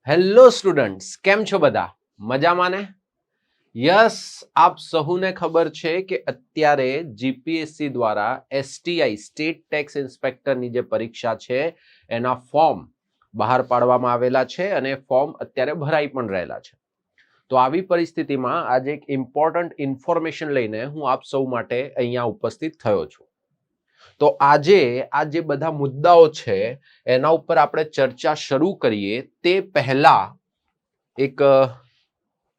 Hello students, કેમ છો બધા? મજામાં ને? યસ, આપ સહુને ખબર છે કે અત્યારે જીપીએસસી દ્વારા એસટીઆઈ સ્ટેટ ટેક્સ ઇન્સ્પેક્ટરની જે પરીક્ષા છે એના ફોર્મ બહાર પાડવામાં આવેલા છે અને ફોર્મ અત્યારે ભરાઈ પણ રહેલા છે. તો આવી પરિસ્થિતિમાં આજે એક ઇમ્પોર્ટન્ટ ઇન્ફોર્મેશન લઈને હું આપ સૌ માટે અહીંયા ઉપસ્થિત થયો છું. તો આજે આ જે બધા મુદ્દાઓ છે એના ઉપર આપણે ચર્ચા શરૂ કરીએ તે પહેલા એક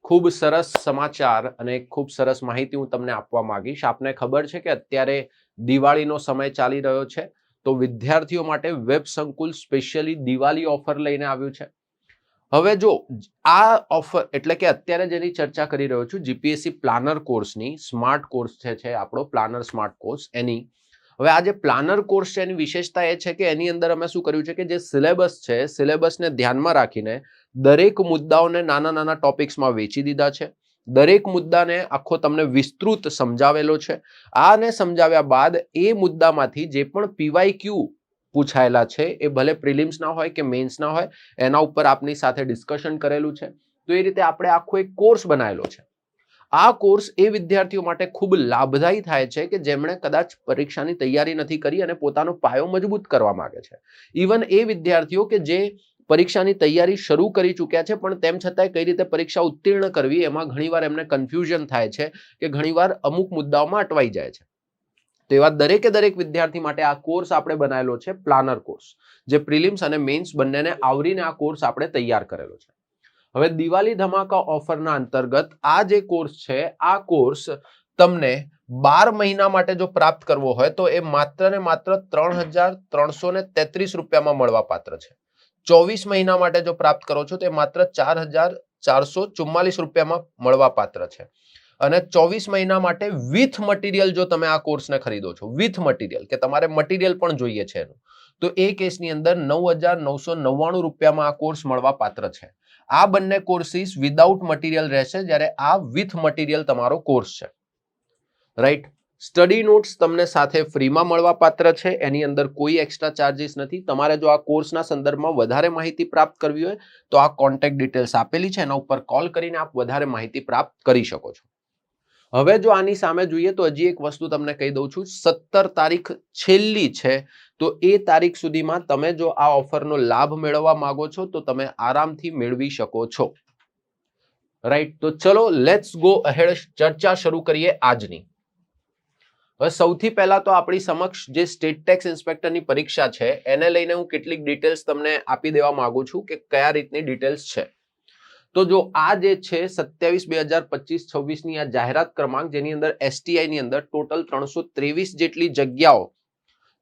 ખૂબ સરસ સમાચાર અને ખૂબ સરસ માહિતી હું તમને આપવા માંગીશ. આપને ખબર છે કે અત્યારે દિવાળીનો સમય ચાલી રહ્યો છે, તો વિદ્યાર્થીઓ માટે વેબ સંકુલ સ્પેશિયલી દિવાળી ઓફર લઈને આવ્યું છે. હવે જો આ ઓફર એટલે કે અત્યારે જેની ચર્ચા કરી રહ્યો છું જીપીએસસી પ્લાનર કોર્સની, સ્માર્ટ કોર્સ છે આપણો પ્લાનર સ્માર્ટ કોર્સ એની. હવે આ જે પ્લાનર કોર્સ છે એની વિશેષતા એ છે કે એની અંદર અમે શું કર્યું છે કે જે સિલેબસ છે સિલેબસને ધ્યાનમાં રાખીને દરેક મુદ્દાઓને નાના નાના ટોપિક્સમાં વેચી દીધા છે. દરેક મુદ્દાને આખો તમને વિસ્તૃત સમજાવેલો છે. આને સમજાવ્યા બાદ એ મુદ્દામાંથી જે પણ પીવાયક્યુ પૂછાયેલા છે એ ભલે પ્રિલિમ્સ ના હોય કે મેન્સ ના હોય એના ઉપર આપની સાથે ડિસ્કશન કરેલું છે. તો એ રીતે આપણે આખો એક કોર્સ બનાવેલો છે. આ કોર્સ એ વિદ્યાર્થીઓ માટે ખૂબ લાભદાયી થાય છે કે જેમણે કદાચ પરીક્ષાની તૈયારી નથી કરી અને પોતાનો પાયો મજબૂત કરવા માંગે છે. ઇવન એ વિદ્યાર્થીઓ કે જે પરીક્ષાની તૈયારી શરૂ કરી ચૂક્યા છે પણ તેમ છતાંય કઈ રીતે પરીક્ષા ઉત્તીર્ણ કરવી એમાં ઘણીવાર એમને કન્ફ્યુઝન થાય છે કે ઘણીવાર અમુક મુદ્દાઓમાં અટવાઈ જાય છે. તો એવા દરેકે દરેક વિદ્યાર્થી માટે આ કોર્સ આપણે બનાવેલો છે પ્લાનર કોર્સ, જે પ્રિલિમ્સ અને મેન્સ બંનેને આવરીને આ કોર્સ આપણે તૈયાર કરેલો છે. હવે દિવાળી ધમાકા ઓફરના અંતર્ગત આ જે કોર્સ છે આ કોર્સ તમને 12 મહિના માટે જો પ્રાપ્ત કરવો હોય તો એ માત્ર ને માત્ર 3,333 રૂપિયામાં મળવા પાત્ર છે. 24 મહિના માટે જો પ્રાપ્ત કરો છો તો એ માત્ર 4,444 રૂપિયામાં મળવા પાત્ર છે. અને 24 મહિના માટે વિથ મટીરિયલ જો તમે આ કોર્સને ખરીદો છો, વિથ મટીરિયલ કે તમારે મટીરિયલ પણ જોઈએ છે એનું, તો એ કેસની અંદર 9,999 રૂપિયામાં આ કોર્સ મળવા પાત્ર છે. આ બંને કોર્સિસ વિધાઉટ મટીરિયલ રહેશે, જ્યારે આ વિથ મટીરિયલ તમારો કોર્સ છે. રાઈટ. સ્ટડી નોટ્સ તમને સાથે ફ્રીમાં મળવા પાત્ર છે, એની અંદર કોઈ એક્સ્ટ્રા ચાર્જીસ નથી. તમારે જો આ કોર્સના સંદર્ભમાં વધારે માહિતી પ્રાપ્ત કરવી હોય તો આ કોન્ટેક્ટ ડિટેલ્સ આપેલી છે, એના ઉપર કોલ કરીને આપ વધારે માહિતી પ્રાપ્ત કરી શકો છો. હવે જો આની સામે જોઈએ તો હજી એક વસ્તુ તમને કહી દઉં છું, 17 તારીખ છેલ્લી છે. તો એ તારીખ સુધીમાં તમે જો આ ઓફરનો લાભ મેળવવા માંગો છો તો તમે આરામથી મેળવી શકો છો. રાઈટ. તો ચલો લેટ્સ ગો અહેડ, ચર્ચા શરૂ કરીએ આજની. હવે સૌથી પહેલા તો આપણી સમક્ષ જે સ્ટેટ ટેક્સ ઇન્સ્પેક્ટરની પરીક્ષા છે એને લઈને હું કેટલીક ડિટેલ્સ તમને આપી દેવા માંગુ છું કે કયા રીતની ડિટેલ્સ છે. તો જો આ જે છે 27/2025-26 ની આ જાહેરાત ક્રમાંક, જેની અંદર એસટીઆઈ ની અંદર ટોટલ 323 જેટલી જગ્યાઓ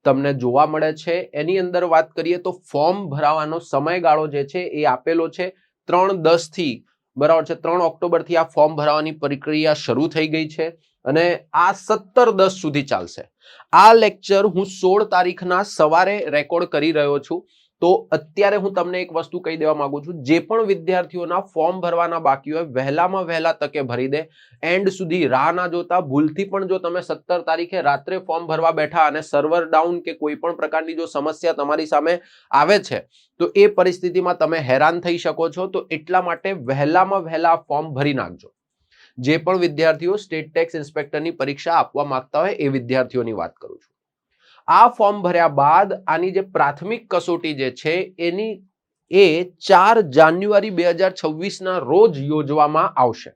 તમને જોવા મળે છે. એની અંદર વાત કરીએ તો ફોર્મ ભરાવાનો સમયગાળો જે છે એ આપેલો છે 3/10 થી, બરાબર છે, 3 ઓક્ટોબર થી આ ફોર્મ ભરાવાની પ્રક્રિયા શરૂ થઈ ગઈ છે અને આ 17/10 સુધી ચાલશે. આ લેક્ચર હું 16 તારીખના સવારે રેકોર્ડ કરી રહ્યો છું. તો અત્યારે હું તમને એક વસ્તુ કહી દેવા માંગુ છું, જે પણ વિદ્યાર્થીઓના ફોર્મ ભરવાના બાકી હોય વહેલામાં વહેલા તકે ભરી દે. એન્ડ સુધી રાહ ના જોતા. ભૂલથી પણ જો તમે 17 તારીખે રાત્રે ફોર્મ ભરવા બેઠા અને સર્વર ડાઉન કે કોઈ પણ પ્રકારની જો સમસ્યા તમારી સામે આવે છે તો એ પરિસ્થિતિમાં તમે હેરાન થઈ શકો છો. તો એટલા માટે વહેલામાં વહેલા ફોર્મ ભરી નાખજો. જે પણ વિદ્યાર્થીઓ સ્ટેટ ટેક્સ ઇન્સ્પેક્ટરની પરીક્ષા આપવા માંગતા હોય એ વિદ્યાર્થીઓની વાત કરું છું. આ ફોર્મ ભર્યા બાદ આની જે પ્રાથમિક કસોટી જે છે એની એ 4 જાન્યુઆરી 2026 ના રોજ યોજવામાં આવશે.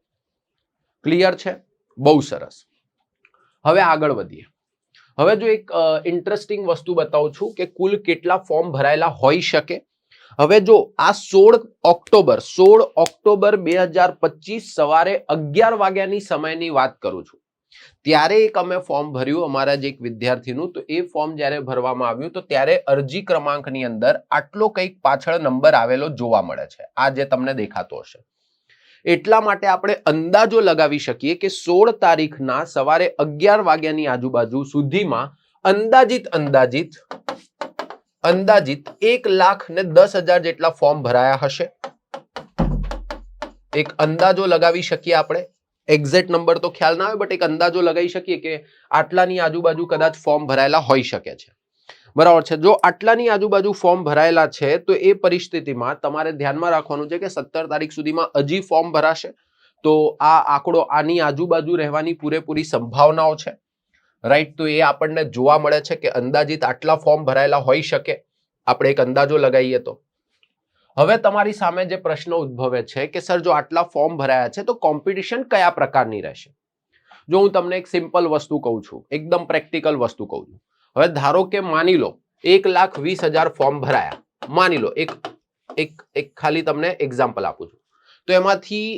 ક્લિયર છે? બહુ સરસ. હવે આગળ વધીએ. હવે જો એક ઇન્ટરેસ્ટિંગ વસ્તુ બતાવું છું કે કુલ કેટલા ફોર્મ ભરાયેલા હોઈ શકે. હવે જો આ 16 ઓક્ટોબર 2025 સવારે 11 વાગ્યાની સમયની વાત કરું છું, ત્યારે એક અમે ફોર્મ ભર્યું અમારા જ એક વિદ્યાર્થીનું. તો એ ફોર્મ જ્યારે ભરવામાં આવ્યું તો ત્યારે અરજી ક્રમાંકની અંદર આટલો કંઈક પાછળ નંબર આવેલો જોવા મળે છે, આ જે તમને દેખાતો હશે. એટલા માટે આપણે અંદાજો લગાવી શકીએ કે 16 તારીખના સવારે 11 વાગ્યાની આજુબાજુ સુધીમાં અંદાજિત 1,10,000 જેટલા ફોર્મ ભરાયા હશે. એક અંદાજો લગાવી શકીએ આપણે. એક્ઝેક્ટ નંબર તો ખ્યાલ ના આવે, બટ એક અંદાજો લગાવી શકીએ કે આટલાની આજુબાજુ કદાચ ફોર્મ ભરાયેલા હોઈ શકે છે. બરાબર છે. જો આટલાની આજુબાજુ ફોર્મ ભરાયેલા છે તો એ પરિસ્થિતિમાં તમારે ધ્યાનમાં રાખવાનું છે કે 17 તારીખ સુધીમાં હજી ફોર્મ ભરાશે, તો આ આંકડો આની આજુબાજુ રહેવાની પૂરેપૂરી સંભાવનાઓ છે, રાઈટ. તો એ આપણને જોવા મળે છે કે અંદાજિત આટલા ફોર્મ ભરાયેલા હોઈ શકે, આપણે એક અંદાજો લગાવીએ તો. હવે તમારી સામે જે પ્રશ્ન ઉદ્ભવે છે કે સર જો આટલા ફોર્મ ભરાયા છે તો કોમ્પિટિશન કયા પ્રકારની રહેશે? જો હું તમને એક સિમ્પલ વસ્તુ કહું છું, એકદમ પ્રેક્ટિકલ વસ્તુ કહું છું. હવે ધારો કે માની લો 1,20,000 ફોર્મ ભરાયા, માની લો એક ખાલી તમને એક્ઝામ્પલ આપું છું, તો એમાંથી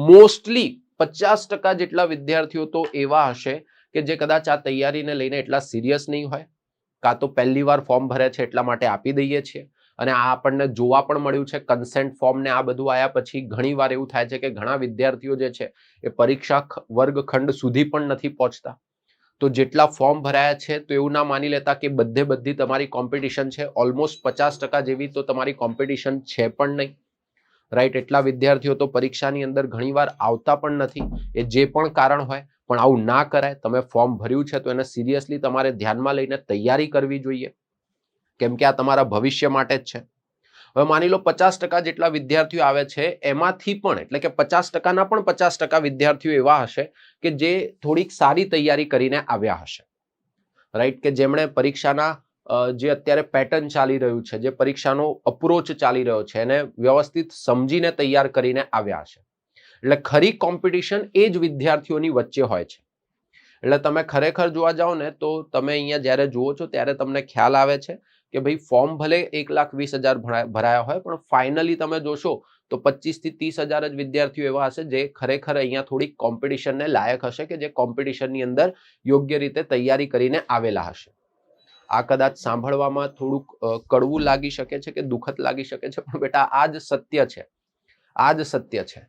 મોસ્ટલી 50% જેટલા વિદ્યાર્થીઓ તો એવા હશે કે જે કદાચ આ તૈયારીને લઈને એટલા સિરિયસ નહીં હોય, કાં તો પહેલી વાર ફોર્મ ભરે છે એટલા માટે આપી દઈએ છીએ. અને આ આપણને જોવા પણ મળ્યું છે, કન્સેન્ટ ફોર્મ ને આ બધું આવ્યા પછી ઘણીવાર એવું થાય છે કે ઘણા વિદ્યાર્થીઓ જે છે એ પરીક્ષા વર્ગખંડ સુધી પણ નથી પહોંચતા. તો જેટલા ફોર્મ ભરાયા છે તો એવું ના માની લેતા કે બધી તમારી કોમ્પિટિશન છે. ઓલમોસ્ટ 50% જેવી તો તમારી કોમ્પિટિશન છે પણ નહીં, રાઈટ. એટલા વિદ્યાર્થીઓ તો પરીક્ષાની અંદર ઘણીવાર આવતા પણ નથી. એ જે પણ કારણ હોય, પણ આવું ના કરાય. તમે ફોર્મ ભર્યું છે તો એને સિરિયસલી તમારે ધ્યાનમાં લઈને તૈયારી કરવી જોઈએ, કેમ કે આ તમારા ભવિષ્ય માટે જ છે. હવે માની લો 50% જેટલા વિદ્યાર્થીઓ આવે છે, એમાંથી પણ એટલે કે 50%ના પણ 50% વિદ્યાર્થીઓ એવા હશે કે જે થોડીક સારી તૈયારી કરીને આવ્યા હશે, રાઈટ. કે જેમણે પરીક્ષાના જે અત્યારે પેટર્ન ચાલી રહ્યું છે, જે પરીક્ષાનો અપ્રોચ ચાલી રહ્યો છે, એને વ્યવસ્થિત સમજીને તૈયાર કરીને આવ્યા હશે. એટલે ખરી કોમ્પિટિશન એ જ વિદ્યાર્થીઓની વચ્ચે હોય છે. એટલે તમે ખરેખર જોવા જાઓ ને તો તમે અહીંયા જ્યારે જુઓ છો ત્યારે તમને ખ્યાલ આવે છે કે ભાઈ ફોર્મ ભલે 1,20,000 ભરાયા હોય, પણ ફાઇનલી તમે જોશો તો 25 થી 30,000 જ વિદ્યાર્થીઓ એવા હશે જે ખરેખર અહીંયા થોડીક કોમ્પિટિશનને લાયક હશે, કે જે કોમ્પિટિશનની અંદર યોગ્ય રીતે તૈયારી કરીને આવેલા હશે. આ કદાચ સાંભળવામાં થોડુંક કડવું લાગી શકે છે કે દુઃખદ લાગી શકે છે, પણ બેટા આ જ સત્ય છે, આ જ સત્ય છે.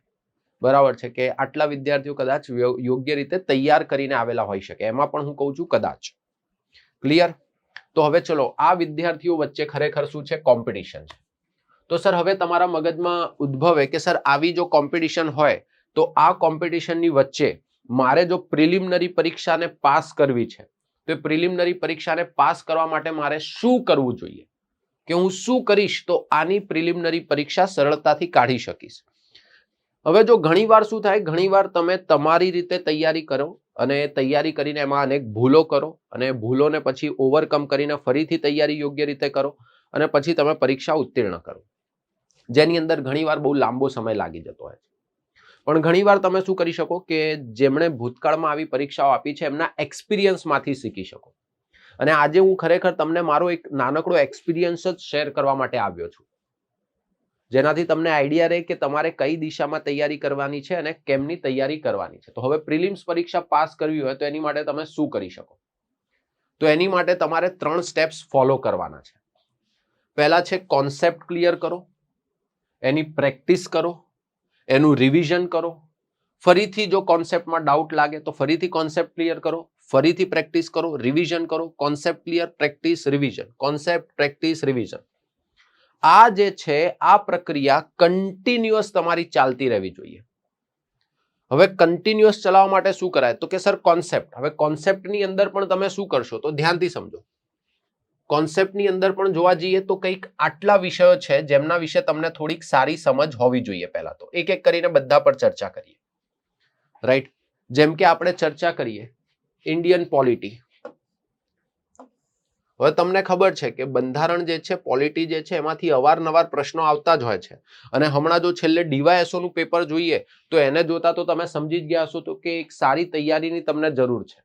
બરાબર છે કે આટલા વિદ્યાર્થીઓ કદાચ યોગ્ય રીતે તૈયાર કરીને આવેલા હોઈ શકે, એમાં પણ હું કહું છું કદાચ. ક્લિયર? તો હવે ચલો આ વિદ્યાર્થીઓ વચ્ચે ખરેખર શું છે? કોમ્પિટિશન છે. તો સર હવે તમારા મગજમાં ઉદ્ભવે કે સર આવી જો કોમ્પિટિશન હોય તો આ કોમ્પિટિશનની વચ્ચે મારે જો પ્રિલિમિનરી પરીક્ષાને પાસ કરવી છે, તો પ્રિલિમિનરી પરીક્ષાને પાસ કરવા માટે મારે શું કરવું જોઈએ, કે હું શું કરીશ તો આની પ્રિલિમિનરી પરીક્ષા સરળતાથી કાઢી શકીશ. હવે જો ઘણીવાર શું થાય, ઘણીવાર તમે તમારી રીતે તૈયારી કરો અને તૈયારી કરીને એમાં અનેક ભૂલો કરો અને ભૂલોને પછી ઓવરકમ કરીને ફરીથી તૈયારી યોગ્ય રીતે કરો અને પછી તમે પરીક્ષા ઉત્તીર્ણ કરો, જેની અંદર ઘણીવાર બહુ લાંબો સમય લાગી જતો હોય છે. પણ ઘણીવાર તમે શું કરી શકો કે જેમણે ભૂતકાળમાં આવી પરીક્ષાઓ આપી છે એમના એક્સપિરિયન્સમાંથી શીખી શકો. અને આજે હું ખરેખર તમને મારો એક નાનકડો એક્સપિરિયન્સ જ શેર કરવા માટે આવ્યો છું, જેનાથી તમને આઈડિયા રહે કે તમારે કઈ દિશામાં તૈયારી કરવાની છે અને કેમની તૈયારી કરવાની છે. તો હવે પ્રિલિમ્સ પરીક્ષા પાસ કરવી હોય તો એની માટે તમે શું કરી શકો? તો એની માટે તમારે 3 સ્ટેપ્સ ફોલો કરવાના છે. પહેલા છે કોન્સેપ્ટ ક્લિયર કરો, એની પ્રેક્ટિસ કરો, એનું રિવિઝન કરો. ફરીથી જો કોન્સેપ્ટમાં ડાઉટ લાગે તો ફરીથી કોન્સેપ્ટ ક્લિયર કરો, ફરીથી પ્રેક્ટિસ કરો, રિવિઝન કરો. Concept clear, practice, revision, concept, practice, revision. આ જે છે આ પ્રક્રિયા કન્ટિન્યુઅસ તમારી ચાલતી રહેવી જોઈએ. હવે કન્ટિન્યુઅસ ચલાવવા માટે શું કરાય? તો કે સર કોન્સેપ્ટ. હવે કોન્સેપ્ટની અંદર પણ તમે શું કરશો? તો ધ્યાનથી સમજો. કોન્સેપ્ટની અંદર પણ જોવા જઈએ તો કંઈક આટલા વિષયો છે જેમના વિશે તમને થોડીક સારી સમજ હોવી જોઈએ. પહેલા તો એક એક કરીને બધા પર ચર્ચા કરીએ, રાઈટ. જેમ કે આપણે ચર્ચા કરીએ ઇન્ડિયન પોલિટી. હવે તમને ખબર છે કે બંધારણ જે છે, પોલિટી જે છે, એમાંથી અવારનવાર પ્રશ્નો આવતા જ હોય છે. અને હમણાં જો છેલ્લે ડીવાયએસઓ નું પેપર જોઈએ તો એને જોતા તો તમે સમજી જ ગયા હશો તો કે એક સારી તૈયારીની તમને જરૂર છે.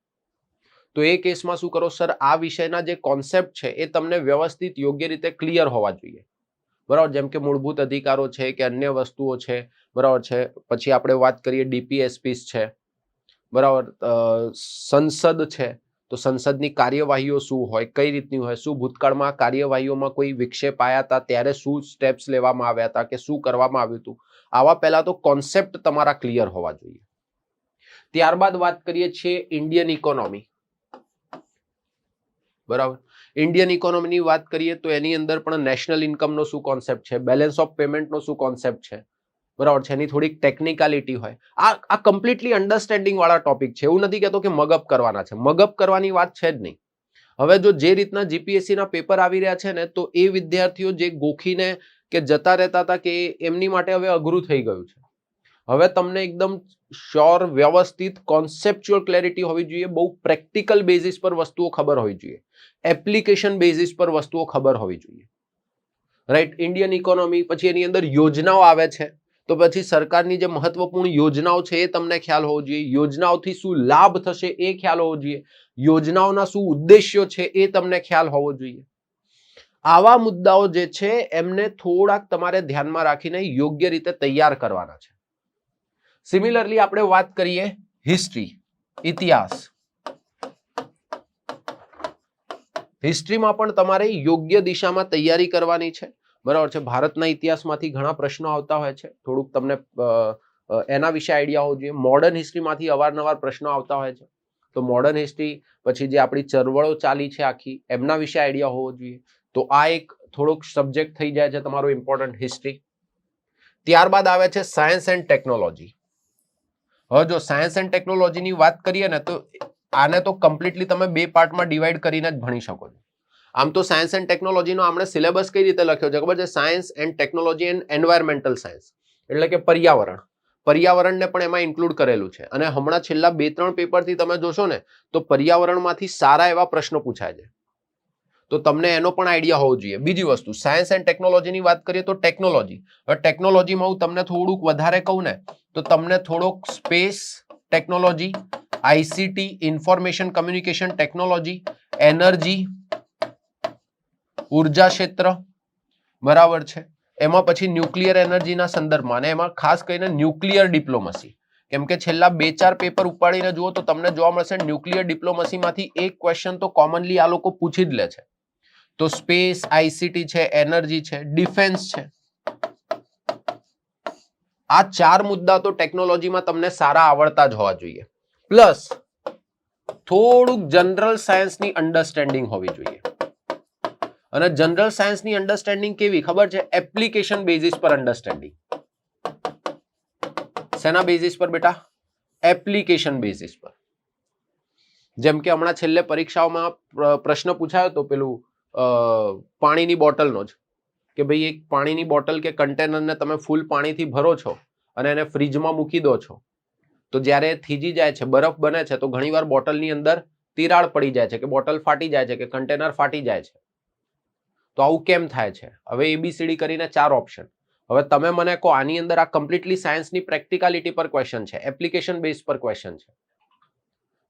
તો એ કેસમાં શું કરો? સર આ વિષયના જે કોન્સેપ્ટ છે એ તમને વ્યવસ્થિત યોગ્ય રીતે ક્લિયર હોવા જોઈએ, બરાબર. જેમ કે મૂળભૂત અધિકારો છે કે અન્ય વસ્તુઓ છે, બરાબર છે. પછી આપણે વાત કરીએ ડીપીએસપીસ છે, બરાબર. સંસદ છે, તો સંસદની કાર્યવાહીઓ શું હોય, કઈ રીતની હોય, શું ભૂતકાળમાં કાર્યવાહીઓમાં કોઈ વિક્ષેપ આવ્યા હતા ત્યારે શું સ્ટેપ્સ લેવામાં આવ્યા હતા કે શું કરવામાં આવ્યું હતું, આવા પહેલા તો કોન્સેપ્ટ તમારા ક્લિયર હોવા જોઈએ. ત્યારબાદ વાત કરીએ છીએ ઇન્ડિયન ઇકોનોમી, બરાબર. ઇન્ડિયન ઇકોનોમીની વાત કરીએ તો એની અંદર પણ નેશનલ ઇન્કમનો શું કોન્સેપ્ટ છે, બેલેન્સ ઓફ પેમેન્ટનો શું કોન્સેપ્ટ છે, બરાબર છે. એની થોડીક ટેકનિકાલિટી હોય. આ કમ્પ્લીટલી અન્ડરસ્ટેન્ડિંગ વાળા ટોપિક છે. એવું નથી કહેતો કે મગઅપ કરવાના છે, મગઅપ કરવાની વાત છે જ નહીં. હવે જો જે રીતના જીપીએસસી ના પેપર આવી રહ્યા છે ને, તો એ વિદ્યાર્થીઓ જે ગોખીને કે જતા રહેતા હતા કે એમની માટે હવે અઘરું થઈ ગયું છે. હવે તમને એકદમ શ્યોર, વ્યવસ્થિત, કોન્સેપ્ચ્યુઅલ ક્લેરિટી હોવી જોઈએ, બહુ પ્રેક્ટિકલ બેઝિસ પર વસ્તુઓ ખબર હોવી જોઈએ, એપ્લિકેશન બેઝિસ પર વસ્તુઓ ખબર હોવી જોઈએ. રાઈટ. ઇન્ડિયન ઇકોનોમી, પછી એની અંદર યોજનાઓ આવે છે, તો પછી સરકારની જે મહત્વપૂર્ણ યોજનાઓ છે એ તમને ખ્યાલ હોવો જોઈએ, યોજનાઓથી શું લાભ થશે એ ખ્યાલ હોવો જોઈએ, યોજનાઓના શું ઉદ્દેશ્યો છે એ તમને ખ્યાલ હોવો જોઈએ. આવા મુદ્દાઓ જે છે એમને થોડાક તમારે ધ્યાનમાં રાખીને યોગ્ય રીતે તૈયાર કરવાના છે. સિમિલરલી આપણે વાત કરીએ હિસ્ટ્રી, ઇતિહાસ. હિસ્ટ્રીમાં પણ તમારે યોગ્ય દિશામાં તૈયારી કરવાની છે, બરાબર છે. ભારતના ઇતિહાસમાંથી ઘણા પ્રશ્નો આવતા હોય છે, થોડુંક તમને એના વિશે આઈડિયા હોવો જોઈએ. મોડર્ન હિસ્ટ્રીમાંથી અવારનવાર પ્રશ્નો આવતા હોય છે, તો મોડર્ન હિસ્ટ્રી, પછી જે આપણી ચળવળો ચાલી છે આખી, એમના વિશે આઈડિયા હોવો જોઈએ. તો આ એક થોડોક સબ્જેક્ટ થઈ જાય છે તમારો ઇમ્પોર્ટન્ટ, હિસ્ટ્રી. ત્યારબાદ આવે છે સાયન્સ એન્ડ ટેકનોલોજી. હવે જો સાયન્સ એન્ડ ટેકનોલોજીની વાત કરીએ ને, તો આને તો કમ્પ્લીટલી તમે બે પાર્ટમાં ડિવાઈડ કરીને જ ભણી શકો છો. આમ તો સાયન્સ એન્ડ ટેકનોલોજીનો આપણે સિલેબસ કઈ રીતે લખ્યો છે ખબર છે? Science and technology and environmental science, એટલે કે પર્યાવરણ. પર્યાવરણને પણ એમાં ઇન્ક્લુડ કરેલું છે. અને હમણાં છેલ્લા 2-3 પેપરથી તમે જોશો ને, તો પર્યાવરણમાંથી સારા એવા પ્રશ્નો પૂછાય છે, તો તમને એનો પણ આઈડિયા હોવો જોઈએ. બીજી વસ્તુ, સાયન્સ એન્ડ ટેકનોલોજીની વાત કરીએ તો ટેકનોલોજી. હવે ટેકનોલોજીમાં હું તમને થોડુંક વધારે કહું ને, તો તમને થોડોક space technology, ICT, information communication technology, energy, ઉર્જા ક્ષેત્ર, બરાબર છે. એમાં પછી ન્યુક્લિયર એનર્જીના સંદર્ભમાં, અને એમાં ખાસ કરીને ન્યુક્લિયર ડિપ્લોમસી. કેમ કે છેલ્લા 2-4 પેપર ઉપાડીને જુઓ તો તમને જોવા મળશે ન્યુક્લિયર ડિપ્લોમસીમાંથી એક ક્વેશ્ચન તો કોમનલી આ લોકો પૂછી જ લે છે. તો સ્પેસ, આઈસીટી છે, એનર્જી છે, ડિફેન્સ છે. આ 4 મુદ્દા તો ટેકનોલોજીમાં તમને સારા આવડતા જ હોવા જોઈએ. પ્લસ થોડુંક જનરલ સાયન્સની અન્ડરસ્ટેન્ડિંગ હોવી જોઈએ. અને જનરલ સાયન્સની અન્ડરસ્ટેન્ડિંગ કેવી ખબર છે? એપ્લિકેશન બેઝિસ પર અન્ડરસ્ટેન્ડિંગ. શેના બેઝિસ પર બેટા? એપ્લિકેશન બેઝિસ પર. જેમ કે હમણાં છેલ્લે પરીક્ષાઓમાં પ્રશ્ન પૂછાયો તો પેલું પાણીની બોટલનો જ, કે ભાઈ એક પાણીની બોટલ કે કન્ટેનરને તમે ફૂલ પાણીથી ભરો છો અને એને ફ્રીજમાં મૂકી દો છો, તો જ્યારે થીજી જાય છે, બરફ બને છે, તો ઘણીવાર બોટલની અંદર તિરાડ પડી જાય છે, કે બોટલ ફાટી જાય છે, કે કન્ટેનર ફાટી જાય છે. તો આવું કેમ થાય છે? હવે એબીસીડી કરીને 4 ઓપ્શન. હવે તમે મને કહો, આની અંદર આ કમ્પ્લીટલી સાયન્સની પ્રેક્ટિકાલિટી પર ક્વેશ્ચન છે, એપ્લિકેશન બેઝ પર ક્વેશ્ચન છે,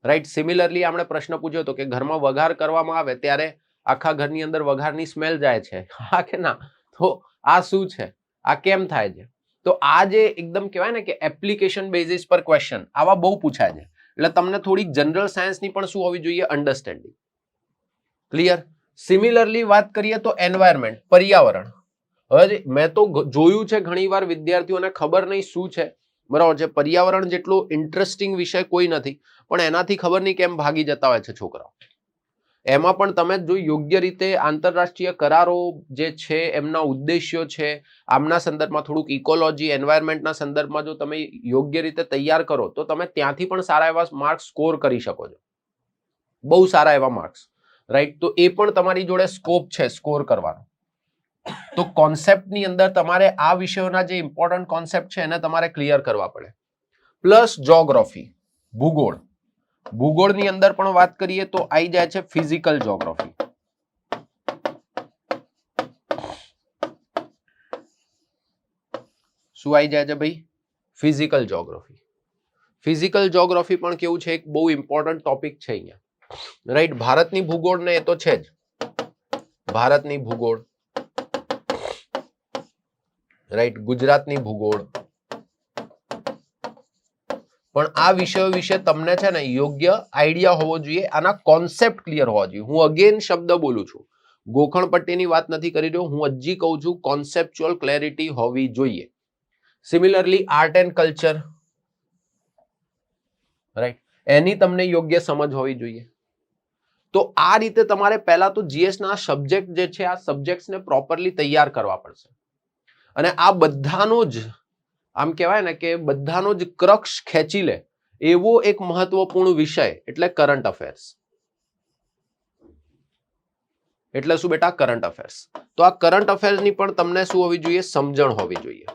રાઈટ. સિમિલરલી આપણે પ્રશ્ન પૂછ્યો હતો કે ઘરમાં વઘાર કરવામાં આવે ત્યારે આખા ઘરની અંદર વઘારની સ્મેલ જાય છે, હા કે ના? તો આ શું છે? આ કેમ થાય છે? તો આ જે એકદમ કહેવાય ને કે એપ્લિકેશન બેઝિસ પર ક્વેશ્ચન, આવા બહુ પૂછાય છે. એટલે તમને થોડીક જનરલ સાયન્સની પણ શું હોવી જોઈએ? અન્ડરસ્ટેન્ડિંગ. ક્લિયર? સિમિલરલી વાત કરીએ તો એન્વાયરમેન્ટ, પર્યાવરણ. હવે મેં તો જોયું છે ઘણીવાર વિદ્યાર્થીઓને ખબર નહીં શું છે, બરાબર છે. પર્યાવરણ જેટલો ઇન્ટરેસ્ટિંગ વિષય કોઈ નથી, પણ એનાથી ખબર નહીં કેમ ભાગી જતા હોય છે છોકરાઓ. એમાં પણ તમે જો યોગ્ય રીતે આંતરરાષ્ટ્રીય કરારો જે છે, એમના ઉદ્દેશ્યો છે, આમના સંદર્ભમાં થોડુંક ઇકોલોજી, એન્વાયરમેન્ટના સંદર્ભમાં જો તમે યોગ્ય રીતે તૈયાર કરો, તો તમે ત્યાંથી પણ સારા એવા માર્ક્સ સ્કોર કરી શકો છો, બહુ સારા એવા માર્ક્સ, રાઈટ. તો એ પણ તમારી જોડે સ્કોપ છે સ્કોર કરવાનો. તો કોન્સેપ્ટની અંદર તમારે આ વિષયોના જે ઇમ્પોર્ટન્ટ કોન્સેપ્ટ છે એને તમારે ક્લિયર કરવા પડે. પ્લસ જોગ્રાફી, ભૂગોળ. ભૂગોળની અંદર પણ વાત કરીએ તો આવી જાય છે ફિઝિકલ જોગ્રાફી. શું આવી જાય છે ભાઈ? Physical geography. ફિઝિકલ જોગ્રાફી પણ કેવું છે? એક બહુ ઇમ્પોર્ટન્ટ ટોપિક છે અહીંયા, રાઈટ. ભારતની ભૂગોળ ને એ તો છે જ, ભારતની ભૂગોળ, રાઈટ, ગુજરાતની ભૂગોળ. પણ આ વિષયો વિશે તમને છે ને યોગ્ય આઈડિયા હોવો જોઈએ, આના કોન્સેપ્ટ ક્લિયર હોવા જોઈએ. હું અગેન શબ્દ બોલું છું, ગોખણપટ્ટીની વાત નથી કરી રહ્યો હું, હજી કહું છું કોન્સેપ્ચ્યુઅલ ક્લેરિટી હોવી જોઈએ. Similarly art and culture, right, એની તમને યોગ્ય સમજ હોવી જોઈએ. તો આ રીતે તમારે પહેલા તો જીએસ ના સબ્જેક્ટ જે છે, આ સબ્જેક્ટ્સને પ્રોપરલી તૈયાર કરવા પડશે. અને આ બધાનો જ આમ કહેવાય ને કે બધાનો જ ક્રક્સ ખેંચી લે એવો એક મહત્વપૂર્ણ વિષય એટલે કરંટ અફેર્સ. એટલે શું બેટા? Current affairs. તો આ કરંટ અફેર્સની પણ તમને શું હોવી જોઈએ? સમજણ હોવી જોઈએ.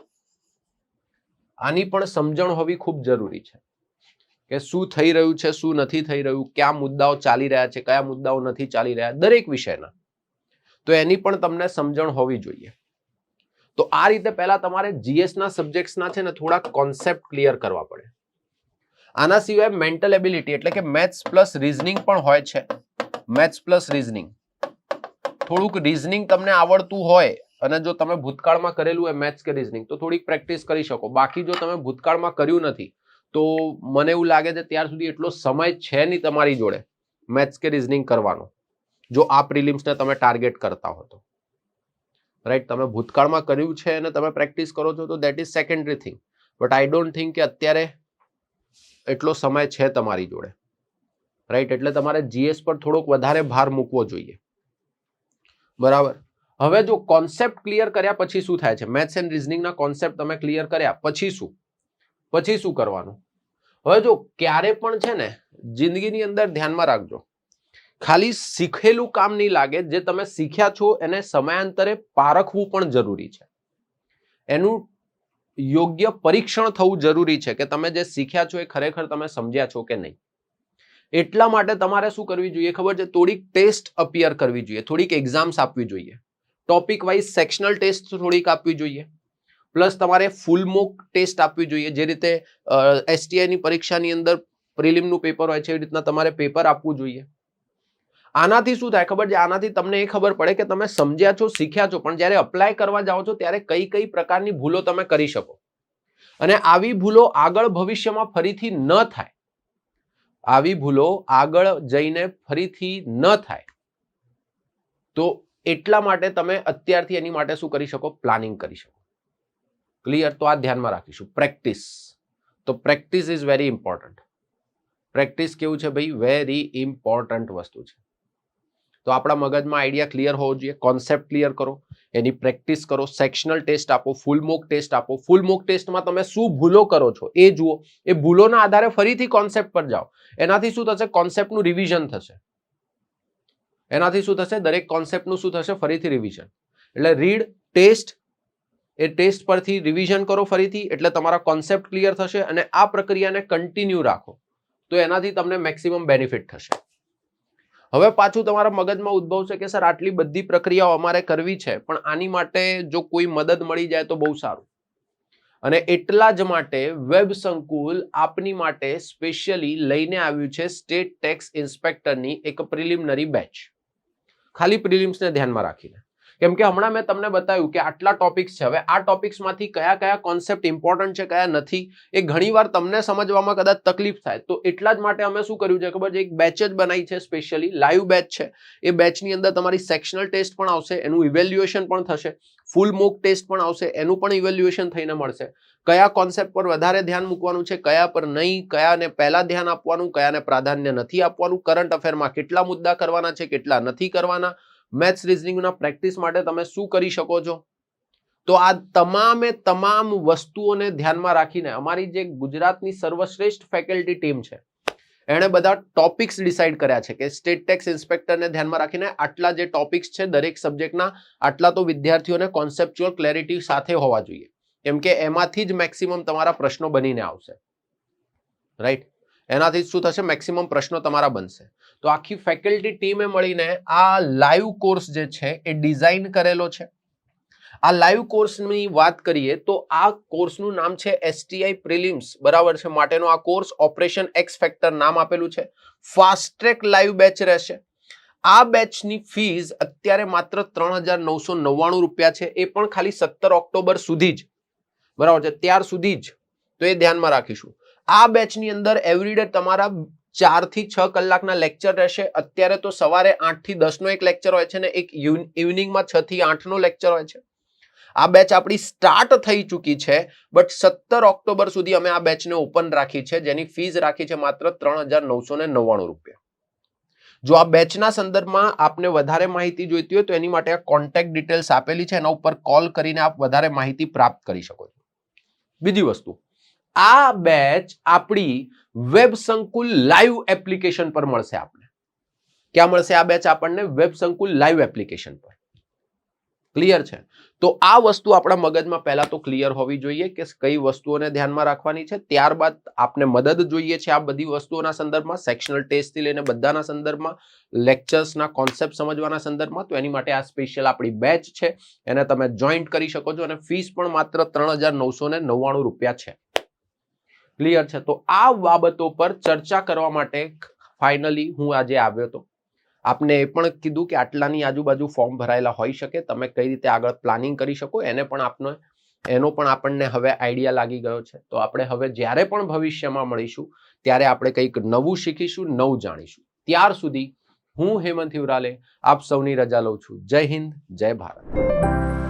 આની પણ સમજણ હોવી ખૂબ જરૂરી છે કે શું થઈ રહ્યું છે, શું નથી થઈ રહ્યું, કયા મુદ્દાઓ ચાલી રહ્યા છે, કયા મુદ્દાઓ નથી ચાલી રહ્યા, દરેક વિષયના. તો એની પણ તમને સમજણ હોવી જોઈએ. તો આ રીતે પહેલા તમારે જીએસ ના સબ્જેક્ટ્સના છે ને થોડા કોન્સેપ્ટ ક્લિયર કરવા પડે. આના સિવાય મેન્ટલ એબિલિટી એટલે કે મેથ્સ પ્લસ રીઝનિંગ પણ હોય છે. મેથ્સ પ્લસ રીઝનિંગ, થોડુંક રીઝનિંગ તમને આવડતું હોય અને જો તમે ભૂતકાળમાં કરેલું હોય મેથ્સ કે રીઝનિંગ તો થોડીક પ્રેક્ટિસ કરી શકો. બાકી જો તમે ભૂતકાળમાં કર્યું નથી તો મને એવું લાગે છે ત્યાર સુધી એટલો સમય છે નહીં તમારી જોડે મેથ્સ કે રીઝનિંગ કરવાનો, જો આ પ્રિલિમ્સને તમે ટાર્ગેટ કરતા હો તો. રાઈટ, તમે ભૂતકાળમાં કર્યું છે અને તમે પ્રેક્ટિસ કરો છો તો that is secondary thing, but I don't think કે અત્યારે એટલો સમય છે તમારી જોડે. રાઈટ, એટલે તમારે જીએસ પર થોડોક વધારે ભાર મૂકવો જોઈએ. બરાબર. હવે જો કોન્સેપ્ટ ક્લિયર કર્યા પછી શું થાય છે? મેથ્સ એન્ડ રીઝનિંગના કોન્સેપ્ટ તમે ક્લિયર કર્યા પછી શું કરવાનું? હવે જો ક્યારે પણ છે ને જિંદગીની અંદર ધ્યાનમાં રાખજો, ખાલી શીખેલું કામ નહીં લાગે. જે તમે શીખ્યા છો એને સમયાંતરે પારખવું પણ જરૂરી છે. એનું યોગ્ય પરીક્ષણ થવું જરૂરી છે કે તમે જે શીખ્યા છો એ ખરેખર તમે સમજ્યા છો કે નહીં. એટલા માટે તમારે શું કરવી જોઈએ ખબર છે? થોડીક ટેસ્ટ અપિયર કરવી જોઈએ, થોડીક એક્ઝામ્સ આપવી જોઈએ, ટોપિક વાઇઝ સેક્શનલ ટેસ્ટ થોડીક આપવી જોઈએ, પ્લસ તમારે ફૂલ મોક ટેસ્ટ આપવી જોઈએ. જે રીતે એસટીઆઈ ની પરીક્ષાની અંદર પ્રિલિમનું પેપર હોય છે એ રીતના તમારે પેપર આપવું જોઈએ. આનાથી શું થાય ખબર છે? આનાથી તમને એ ખબર પડે કે તમે સમજ્યા છો, શીખ્યા છો, પણ જ્યારે અપ્લાય કરવા જાઓ છો ત્યારે કઈ કઈ પ્રકારની ભૂલો તમે કરી શકો અને આવી ભૂલો આગળ ભવિષ્યમાં ફરીથી ન થાય. આવી ભૂલો આગળ જઈને ફરીથી ન થાય તો એટલા માટે તમે અત્યારથી એની માટે શું કરી શકો? પ્લાનિંગ કરી શકો. ક્લિયર? તો આ ધ્યાનમાં રાખીશું. પ્રેક્ટિસ, તો practice is very important. Practice કેવું છે ભાઈ? વેરી ઇમ્પોર્ટન્ટ વસ્તુ છે. તો આપણા મગજમાં આઈડિયા ક્લિયર હોવો જોઈએ. કોન્સેપ્ટ ક્લિયર કરો, એની પ્રેક્ટિસ કરો, સેક્શનલ ટેસ્ટ આપો, ફૂલ મોક ટેસ્ટ આપો. ફૂલ મોક ટેસ્ટમાં તમે શું ભૂલો કરો છો એ જુઓ, એ ભૂલોના આધારે ફરીથી કોન્સેપ્ટ પર જાઓ. એનાથી શું થશે? કોન્સેપ્ટનું રિવિઝન થશે. એનાથી શું થશે? દરેક કોન્સેપ્ટનું શું થશે? ફરીથી રિવિઝન. એટલે રીડ, ટેસ્ટ, એ ટેસ્ટ પરથી રિવિઝન કરો ફરીથી, એટલે તમારા કોન્સેપ્ટ ક્લિયર થશે અને આ પ્રક્રિયાને કન્ટિન્યુ રાખો તો એનાથી તમને મેક્સિમમ બેનિફિટ થશે. હવે પાછું તમારા મગજમાં ઉદ્ભવશે કે સર આટલી બધી પ્રક્રિયાઓ અમારે કરવી છે પણ આની માટે જો કોઈ મદદ મળી જાય તો બહુ સારું. અને એટલા જ માટે વેબ સંકુલ આપની માટે સ્પેશિયલી લઈને આવ્યું છે સ્ટેટ ટેક્સ ઇન્સ્પેક્ટરની એક પ્રિલિમિનરી બેચ, ખાલી પ્રિલિમ્સને ધ્યાનમાં રાખીને. કેમ કે હમણાં મેં તમને બતાવ્યું કે આટલા ટોપિક્સ છે. હવે આ ટોપિક્સમાંથી કયા કયા કોન્સેપ્ટ ઇમ્પોર્ટન્ટ છે, કયા નથી, એ ઘણીવાર તમને સમજવામાં કદાચ તકલીફ થાય. તો એટલા જ માટે અમે શું કર્યું છે ખબર છે? એક બેચ જ બનાવી છે સ્પેશિયલી, લાઈવ બેચ છે. એ બેચની અંદર તમારી સેક્શનલ ટેસ્ટ પણ આવશે, એનું ઇવેલ્યુએશન પણ થશે, ફૂલ મોક ટેસ્ટ પણ આવશે, એનું પણ ઇવેલ્યુએશન થઈને મળશે. કયા કોન્સેપ્ટ પર વધારે ધ્યાન મૂકવાનું છે, કયા પર નહીં, કયાને પહેલા ધ્યાન આપવાનું, કયાને પ્રાધાન્ય નથી આપવાનું, કરંટ અફેરમાં કેટલા મુદ્દા કરવાના છે, કેટલા નથી કરવાના, મેથ્સ રીઝનિંગના પ્રેક્ટિસ માટે તમે શું કરી શકો છો. તો આ તમામે તમામ વસ્તુઓને ધ્યાનમાં રાખીને અમારી જે ગુજરાતની સર્વશ્રેષ્ઠ ફેકલ્ટી ટીમ છે એણે બધા ટોપિક્સ ડિસાઇડ કર્યા છે કે સ્ટેટ ટેક્સ ઇન્સ્પેક્ટરને ધ્યાનમાં રાખીને આટલા જે ટોપિક્સ છે દરેક સબ્જેક્ટના, આટલા તો વિદ્યાર્થીઓને કોન્સેપ્ચ્યુઅલ ક્લેરિટી સાથે હોવા જોઈએ, કેમ કે એમાંથી જ મેક્સિમમ તમારા પ્રશ્નો બનીને આવશે. રાઈટ, એનાથી શું થશે? મેક્સિમમ પ્રશ્નો તમારા બનશે. તો આખી ફેકલ્ટી ટીમે મળીને આ લાઈવ કોર્સ જે છે એ ડિઝાઇન કરેલો છે. આ લાઈવ કોર્સની વાત કરીએ તો આ કોર્સનું નામ છે એસટીઆઈ પ્રિલિમ્સ, બરાબર છે, માટેનો આ કોર્સ ઓપરેશન એક્સ ફેક્ટર નામ આપેલું છે. ફાસ્ટ ટ્રેક લાઈવ બેચ રહેશે. આ બેચની ફીસ અત્યારે માત્ર 3,999 રૂપિયા છે, એ પણ ખાલી 17 ઓક્ટોબર સુધી જ, બરાબર છે, ત્યાર સુધી જ. તો એ ધ્યાનમાં રાખીશું. આ બેચની અંદર એવરીડે તમારા 4 થી 6 કલાકના લેક્ચર રહેશે. અત્યારે તો સવારે 8 થી 10 નો એક લેક્ચર હોય છે ને એક ઇવનિંગમાં 6 થી 8 નો લેક્ચર હોય છે. આ બેચ આપણી સ્ટાર્ટ થઈ ચૂકી છે, બટ 17 ઓક્ટોબર સુધી અમે આ બેચને ઓપન રાખી છે, જેની ફીસ રાખી છે માત્ર 3,999 રૂપિયા. જો આ બેચના સંદર્ભમાં આપને વધારે માહિતી જોઈતી હોય તો એની માટે આ કોન્ટેક્ટ ડિટેલ્સ આપેલી છે, એના ઉપર કોલ કરીને આપ વધારે માહિતી પ્રાપ્ત કરી શકો છો. બીજી વસ્તુ, આ બેચ આપણી વેબ સંકુલ લાઈવ એપ્લિકેશન પર મળશે આપને. ક્યાં મળશે આ બેચ આપણને? વેબ સંકુલ લાઈવ એપ્લિકેશન પર. ક્લિયર છે? તો આ વસ્તુ આપણા મગજમાં પહેલા તો ક્લિયર હોવી જોઈએ કે કઈ વસ્તુઓને ધ્યાનમાં રાખવાની છે. ત્યારબાદ આપને મદદ જોઈએ છે આ બધી વસ્તુઓના સંદર્ભમાં, સેક્શનલ ટેસ્ટથી લઈને બધાના સંદર્ભમાં, લેક્ચર્સના કોન્સેપ્ટ સમજવાના સંદર્ભમાં. તો એની માટે આ સ્પેશિયલ આપણી બેચ છે, એને તમે જોઈન્ટ કરી શકો છો અને ફીસ પણ માત્ર 3,999 રૂપિયા છે. ક્લિયર છે? તો આ બાબતો પર ચર્ચા કરવા માટે ફાઇનલી હું આજે આવ્યો હતો. આપને એ પણ કીધું કે આટલાની આજુબાજુ ફોર્મ ભરાયેલા હોઈ શકે, તમે કઈ રીતે આગળ પ્લાનિંગ કરી શકો એનો પણ આપણને હવે આઈડિયા લાગી ગયો છે. તો આપણે હવે જ્યારે પણ ભવિષ્યમાં મળીશું ત્યારે આપણે કંઈક નવું શીખીશું, નવું જાણીશું. ત્યાર સુધી હું હેમંત હિવરાલે આપ સૌની રજા લઉં છું. જય હિન્દ, જય ભારત.